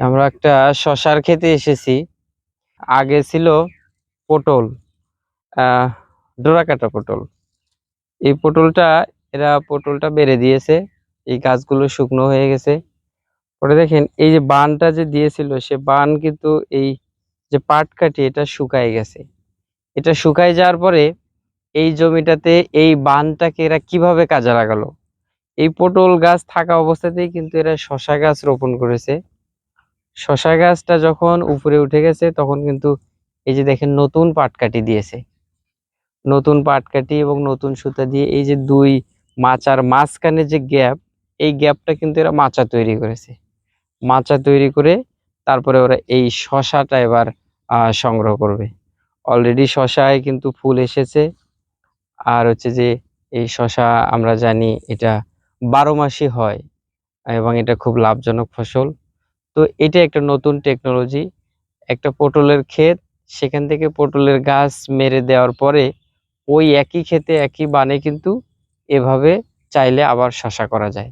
আমরা একটা শশার ক্ষেতে এসেছি। আগে ছিল পটল, আহ ডোরা কাটা পটল। এই পটলটা পটলটা বেড়ে দিয়েছে, এই গাছগুলো শুকনো হয়ে গেছে। পরে দেখেন এই যে বানটা যে দিয়েছিল সে বান কিন্তু এই যে পাট কাঠি এটা শুকায় গেছে। এটা শুকায় যাওয়ার পরে এই জমিটাতে এই বানটাকে এরা কিভাবে কাজে লাগালো? এই পটল গাছ থাকা অবস্থাতেই কিন্তু এরা শশা গাছ রোপণ করেছে। শশা গাছটা যখন উপরে উঠে গেছে তখন কিন্তু এই যে দেখেন নতুন পাটকাঠি দিয়েছে, নতুন পাটকাঠি এবং নতুন সুতা দিয়ে এই যে দুই মাচার মাঝখানে যে গ্যাপ, এই গ্যাপটা কিন্তু এরা মাচা তৈরি করেছে। মাচা তৈরি করে তারপরে ওরা এই শশাটা এবার সংগ্রহ করবে। অলরেডি শশায় কিন্তু ফুল এসেছে। আর হচ্ছে যে এই শশা আমরা জানি এটা 12 মাসই হয় এবং এটা খুব লাভজনক ফসল। তো এটা একটা নতুন টেকনোলজি। একটা পটলের ক্ষেত, সেখান থেকে পটলের গাছ মেরে দেওয়ার পরে ওই একই ক্ষেতে একই বানে কিন্তু এভাবে চাইলে আবার শশা করা যায়।